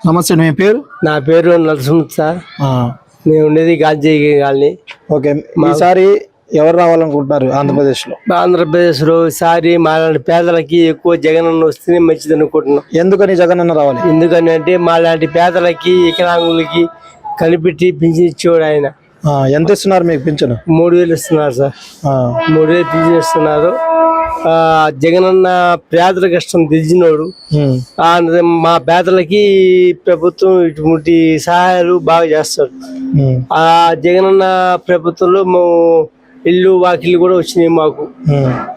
నమస్తే, మీ పేరు? నా పేరు నరసింహ సార్. నేను ఉండేది గాంధీ కాలనీ. ఓకే, ఈసారి ఎవరు రావాలనుకుంటున్నారు ఆంధ్రప్రదేశ్లో? ఆంధ్రప్రదేశ్లో ఈసారి మాలాంటి పేదలకి ఎక్కువ జగనన్న వస్తేనే మంచిది అనుకుంటున్నాం. ఎందుకని జగనన్న రావాలి? ఎందుకని అంటే మాలాంటి పేదలకి వికలాంగులకి కనిపెట్టి పింఛన్ ఇచ్చేవాడు ఆయన. ఎంత ఇస్తున్నారు మీకు పింఛను? 3000 ఇస్తున్నారు సార్. 3000 పింఛన్ ఇస్తున్నారు. జగనన్న పేదల కష్టం తెలిసినోడు. మా పేదలకి ప్రభుత్వం ఇటువంటి సహాయాలు బాగా చేస్తాడు. ఆ జగనన్న ప్రభుత్వంలో ఇల్లు వాకిళ్ళు కూడా వచ్చినాయి మాకు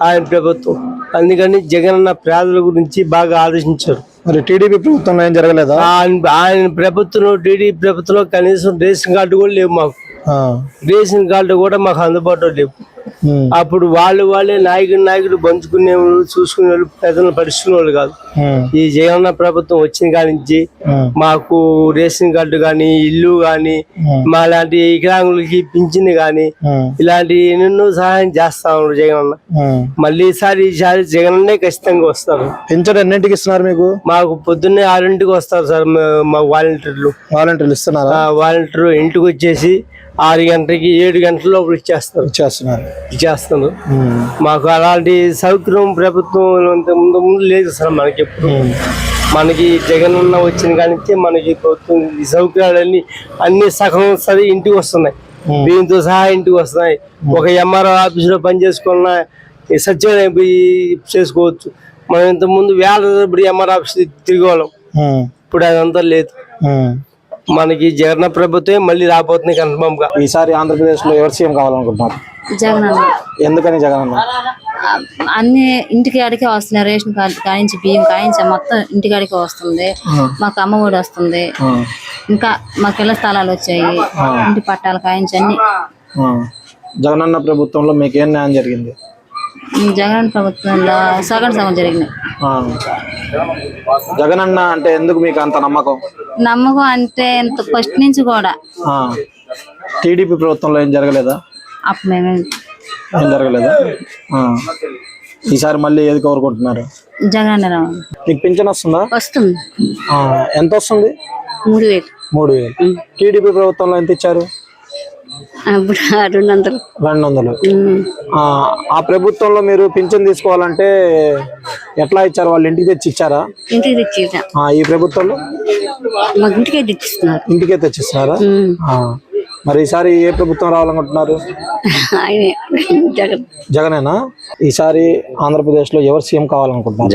ఆయన ప్రభుత్వం. అందుకని జగనన్న పేదల గురించి బాగా ఆలోచించారు. మరి టీడీపీ ప్రభుత్వంలో ఏం జరగలేదా? ఆయన ప్రభుత్వంలో టీడీపీ ప్రభుత్వంలో కనీసం రేషన్ కార్డు కూడా లేవు మాకు. రేషన్ కార్డు కూడా మాకు అందుబాటులో లేవు. అప్పుడు వాళ్ళే నాయకుడు పంచుకునే వాళ్ళు, చూసుకునే వాళ్ళు, పెద్దలను పరిస్థితున్న వాళ్ళు కాదు. ఈ జగనన్న ప్రభుత్వం వచ్చిన కాడి నుంచి మాకు రేషన్ కార్డు గాని, ఇల్లు గాని, మా లాంటి వికలాంగులకి పింఛన్ గాని, ఇలాంటి ఎన్నెన్నో సహాయం చేస్తా ఉన్నారు జగనన్న. మళ్ళీ ఈసారి జగనన్నే ఖచ్చితంగా వస్తారు. పింఛన్ ఎన్నింటికి ఇస్తున్నారు మీకు? మాకు పొద్దున్నే 6ంటికి వస్తారు సార్. మా వాలంటీర్లు ఇస్తున్నారా? వాలంటీర్ ఇంటికి వచ్చేసి 6 గంటలకి 7 గంటల లోపల ఇచ్చేస్తున్నారు. మాకు అలాంటి సౌకర్యం ప్రభుత్వం ముందు లేదు సార్. మనకి ఎప్పుడు మనకి జగనన్న వచ్చిన కానీ మనకి ప్రభుత్వం ఈ సౌకర్యాలన్నీ అన్ని సగం వస్తుంది, ఇంటికి వస్తున్నాయి. దీంతో సహా ఇంటికి వస్తున్నాయి. ఒక ఎంఆర్ఓ ఆఫీసులో పని చేసుకున్న సచివాలయం పోయి చేసుకోవచ్చు. మనం ఇంత ముందు ఇప్పుడు ఎంఆర్ఓ ఆఫీస్ తిరిగేవాళ్ళం. ఇప్పుడు అదంతా లేదు. మనకి జగన్ ప్రభుత్వం మళ్ళీ రాబోతుంది కన్ఫర్మ్ గా. ఈసారి ఆంధ్రప్రదేశ్ లో ఎవరు సీఎం కావాలనుకుంటున్నారు? జగనన్న. ఎందుకని జగనన్న? అన్ని ఇంటికి అడిగే వస్తున్నాయి. రేషన్ కార్డు కానించి, బియ్యం కానించి మొత్తం ఇంటికి అడిగే వస్తుంది. మాకు అమ్మ ఒడి వస్తుంది. ఇంకా మాకు ఇళ్ల స్థలాలు వచ్చాయి, ఇంటి పట్టాలు కానించి అన్ని. జగనన్న ప్రభుత్వంలో మీకు ఏం న్యాయం జరిగింది? జగన్ ప్రభుత్వంలో సగం జరిగినాయి. జగనన్న అంటే ఎందుకు మీకు అంత నమ్మకం? అంటే ఫస్ట్ నుంచి కూడా. టీడీపీ ప్రభుత్వంలో ఏం జరగలేదా? అప్పుడు ఏం జరగలేదా? ఈసారి మళ్ళీ ఏది కోరుకుంటున్నారు? జగన్ రావాలి. మీకు పింఛన్ వస్తుందా? వస్తుంది. ఎంత వస్తుంది? 3000. 3000. టీడీపీ ప్రభుత్వంలో ఎంత ఇచ్చారు? 200. ఆ ప్రభుత్వంలో మీరు పింఛన్ తీసుకోవాలంటే ఎట్లా ఇచ్చారు? వాళ్ళు ఇంటికి తెచ్చి ఇచ్చారా? ఇంటికి తెచ్చి. ఈ ప్రభుత్వంలో ఇంటికే తెచ్చిస్తున్నారా? మరి ఈసారి ఏ ప్రభుత్వం రావాలనుకుంటున్నారు? జగనేనా? ఈసారి ఆంధ్రప్రదేశ్ లో ఎవరు సీఎం కావాలనుకుంటున్నారు?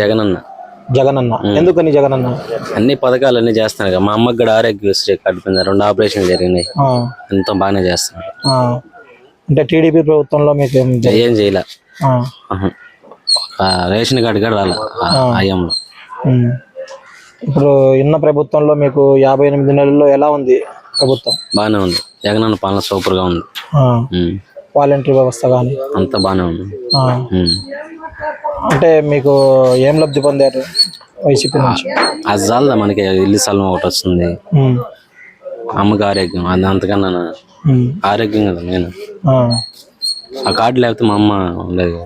జగనన్న. ఎందుకని జగనన్న? అన్ని పథకాలు అన్ని చేస్తున్నారు. మా అమ్మకి కూడా ఆరోగ్యశ్రీ కార్డు కింద 2 ఆపరేషన్లు జరిగినాయి. ఎంతో బాగానే చేస్తున్నారు. అంటే టీడీపీ ప్రభుత్వంలో మీకు ఏం చేయలే. రేషన్ కార్డు కూడా రాలే అయ్యంలో. ఇప్పుడు ఉన్న ప్రభుత్వంలో మీకు 58 నెలల్లో ఎలా ఉంది ప్రభుత్వం? బాగానే ఉంది. జగనన్న పాలన సూపర్ గా ఉంది. వాలంటీర్ వ్యవస్థ కానీ అంతా బాగానే ఉంది. అంటే మీకు ఏం లబ్ధి పొందారు వైసీపీ నుంచి? అది చాలదా మనకి? ఇల్లు స్థలం ఒకటి వస్తుంది, అమ్మకి ఆరోగ్యం, అది అంతకన్నా ఆరోగ్యం కదా నేను. ఆ కార్డు లేకపోతే మా అమ్మ ఉండేది.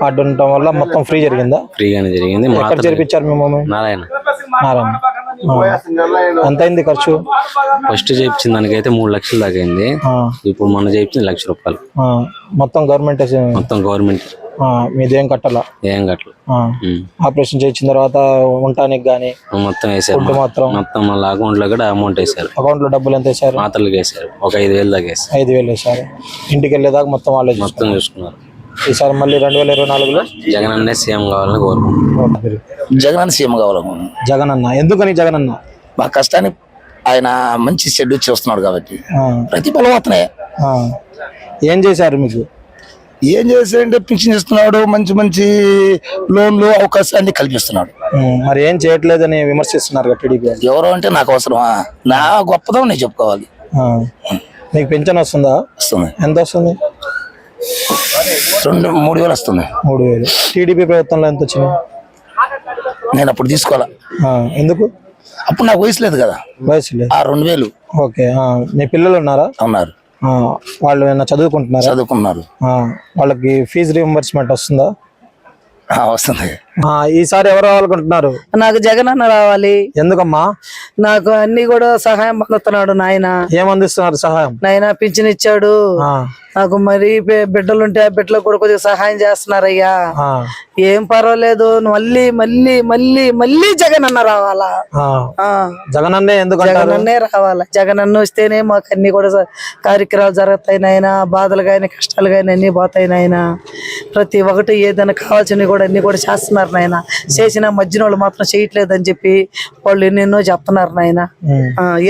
కార్డు ఉండటం వల్ల మొత్తం ఫ్రీ జరిగిందా? ఫ్రీగానే జరిగింది. చేర్పించారు మీ మమ్మీ? నారాయణ. ఎంత అయింది ఖర్చు? ఫస్ట్ చేయించిన దానికైతే 3 లక్షలు దాకా అయింది. ఇప్పుడు మొన్న చేయించింది 1 లక్ష రూపాయలు. మొత్తం గవర్నమెంట్. మీదేం కట్టాలా? ఏం కట్టలు. ఆపరేషన్ చేయించిన తర్వాత ఉండటానికి గానీ మొత్తం వేసారు. మొత్తం మళ్ళీ అకౌంట్ లో కూడా అమౌంట్ వేసారు. అకౌంట్ లో డబ్బులు ఎంత వేసారు? మాత్రలకు వేసారు. ఒక 5,000 దాకా వేసారు. 5,000 వేసారు. ఇంటికి వెళ్ళేదాకా మొత్తం వాళ్ళే మొత్తం చూసుకున్నారు. ఈసారి మళ్ళీ 2024లో జగనన్నే సీఎం కావాలని కోరుకుంటున్నారు. జగనన్న సీఎం కావాలనుకుంటున్నాను. జగనన్న. ఎందుకని జగనన్న? మా కష్టాన్ని ఆయన మంచి షెడ్యూల్ చేస్తున్నాడు కాబట్టి ప్రతిఫలం అతనే. ఏం చేశారు మీకు? ఏం చేశారంటే పింఛన్ ఇస్తున్నాడు, మంచి లోన్లు అవకాశాన్ని కల్పిస్తున్నాడు. మరి ఏం చేయట్లేదని విమర్శిస్తున్నారు టీడీపీ. ఎవరో అంటే నాకు అవసరమా? నా గొప్పదం నేను చెప్పుకోవాలి. మీకు పింఛన్ వస్తుందా? వస్తుంది. ఎంత వస్తుంది? 3,000 వస్తుంది. 3,000. టీడీపీ ప్రభుత్వంలో ఎంత వచ్చింది? నేను అప్పుడు తీసుకోవాలా. ఎందుకు? అప్పుడు నాకు వయసు లేదు కదా. వయసు లేదు. 2,000. ఓకే. మీ పిల్లలు ఉన్నారా? ఉన్నారు. వాళ్ళు ఏమైనా చదువుకుంటున్నారు? చదువుకున్నారు. వాళ్ళకి ఫీజు రీయింబర్స్మెంట్ వస్తుందా? వస్తుంది. ఈసారి ఎవరు రావాలనుకుంటున్నారు? నాకు జగన్ అన్న రావాలి. ఎందుకమ్మా? నాకు అన్ని కూడా సహాయం పొందుతున్నాడు నాయన. ఏమందిస్తున్నారు సహాయం? నాయన పింఛన్ ఇచ్చాడు నాకు. మరి బిడ్డలుంటే ఆ బిడ్డలకు కూడా కొద్దిగా సహాయం చేస్తున్నారయ్యా. ఏం పర్వాలేదు. మళ్ళీ మళ్ళీ మళ్ళీ మళ్ళీ జగన్ అన్న రావాలా? జగన్ అన్నే ఎందుకు? జగన్ అన్నే రావాలా. జగన్ అన్న వస్తేనే మాకు అన్ని కూడా కార్యక్రమాలు జరుగుతాయి నాయన. బాధలు గాని కష్టాలు గాని అన్ని పోతాయి నాయన. ప్రతి ఒక్కటి ఏదైనా కావాల్సినవి కూడా అన్ని కూడా చేస్తున్నారు నాయన. చేసిన మధ్యన వాళ్ళు మాత్రం చేయట్లేదు అని చెప్పి వాళ్ళు ఎన్నెన్నో చెప్తున్నారు నాయన.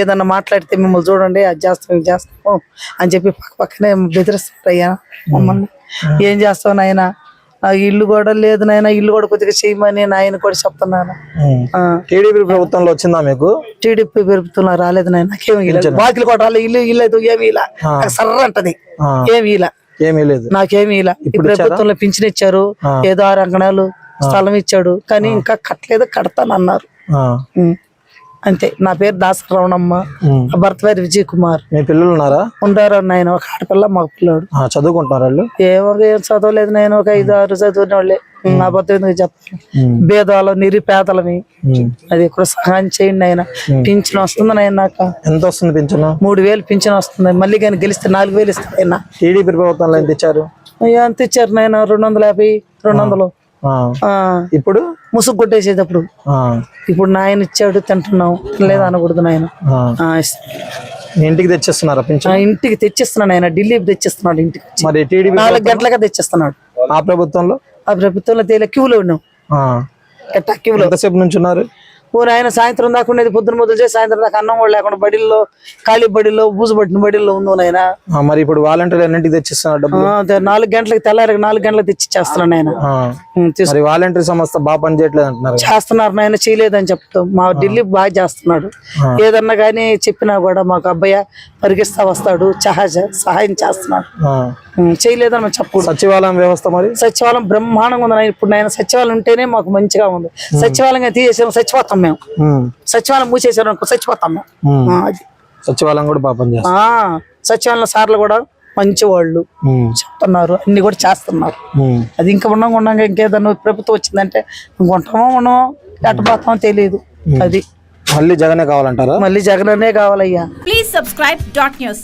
ఏదన్నా మాట్లాడితే మిమ్మల్ని చూడండి అది చేస్తాం ఇది చేస్తాం అని చెప్పి పక్కనే బెదిరిస్తారయ్యా మమ్మల్ని. ఏం చేస్తావు నాయన? ఇల్లు కూడా లేదు నాయన. ఇల్లు కూడా కొద్దిగా చేయమని నాయన కూడా చెప్తున్నాను. టీడీపీ ప్రభుత్వంలో వచ్చిందా మీకు? టీడీపీ ప్రభుత్వంలో రాలేదు నాయన. నాకేమి బాకీలు కూడా రాలేదు. ఇల్లు ఇల్లు ఏమి ఇలా సర్ర అంటది. ఏమి ఇలా ఏమీ లేదు. నాకేమి ఇలా. ఈ ప్రభుత్వంలో పింఛన్ ఇచ్చారు. ఏదో 6 అంకణాలు స్థలం ఇచ్చాడు. కానీ ఇంకా కట్టలేదు, కడతానన్నారు. అంతే. నా పేరు దాసరవణమ్మ. భర్త పేరు విజయ్ కుమార్. మీ పిల్లలు ఉన్నారా? ఉంటారు నాయన. ఒక ఆడపిల్ల మగ పిల్లాడు. చదువుకుంటున్నారు వాళ్ళు? ఏం చదవలేదు నాయన. ఒక 5-6 చదివిన వాళ్ళే. నా భర్త ఎందుకు చెప్పాలి? భేదాలు నిరుపేదలమి. అది కూడా సహాయం చేయండి ఆయన. పింఛన్ వస్తుంది నాయన. నాకు ఎంత వస్తుంది పింఛన్? 3000 పింఛన్ వస్తుంది. మళ్ళీ కానీ గెలిస్తే 4000 ఇస్తాను ఆయన. టీడీపీ ప్రభుత్వంలో ఎంత ఇచ్చారు? ఎంత ఇచ్చారు నాయన? 250, 200. ఇప్పుడు ముసుగు కొట్టేసేటప్పుడు. ఇప్పుడు నాయన ఇచ్చాడు తింటున్నాం. లేదా అనకూడదు నాయన. ఇంటికి తెచ్చిస్తున్నారా పింఛన్? ఇంటికి తెచ్చిస్తున్నాడు ఆయన. ఢిల్లీకి తెచ్చిస్తున్నాడు ఇంటికి. మరి టీడీపీ 4 గంటలకే తెచ్చిస్తున్నాడు. ఆ ప్రభుత్వంలో? ఆ ప్రభుత్వంలో తేలే క్యూలో ఉన్నాం. క్యూలో ఎంతసేపు నుంచి ఉన్నారు? ఆయన సాయంత్రం దాకా ఉండేది. పొద్దున మొదలు చేసి సాయంత్రం దాకా అన్నం కూడా లేకుండా బడిల్లో, ఖాళీ బడిలో, బూజు పట్టిన బడిల్లో ఉందో ఆయన. మరి ఇప్పుడు వాలంటీర్ ఎన్నింటికి తెచ్చిస్తున్నాడు? 4 గంటలకు తెల్లారి 4 గంటలకు తెచ్చిచ్చేస్తున్నాడు ఆయన. వాలంటీర్ సంస్థ బాగా పనిచేయట్లేదు అంటున్నారు. చేస్తున్నారు నాయన. చేయలేదని చెప్తాం. మా ఢిల్లీ బాగా చేస్తున్నాడు. ఏదన్నా కానీ చెప్పినా కూడా మాకు అబ్బాయి పరిగిస్తా వస్తాడు. సహాయం చేస్తున్నాడు. చేయలేదని మనం చెప్పకూడదు. సచివాలయం వ్యవస్థ మరి? సచివాలయం బ్రహ్మాండంగా ఉంది. ఇప్పుడు నాయన సచివాలయం ఉంటేనే మాకు మంచిగా ఉంది. సచివాలయంగా తీసేసాము, చచ్చిపోతాం మేము. సచివాలయం మూసేసారు, చచ్చిపోతాం మేము. అది సచివాలయం కూడా పాపం చేస్తారు. సచివాలయం సార్లు కూడా మంచి వాళ్ళు చెప్తున్నారు. అన్ని కూడా చేస్తున్నారు. అది ఇంకా ఉండగా ఇంకేదన్నా ప్రభుత్వం వచ్చిందంటే ఉంటామో ఉండమో ఎట్టపోతామో తెలియదు. అది మళ్ళీ జగనే కావాలంటారా? మళ్ళీ జగనే కావాలయ్యా. Please subscribe .news.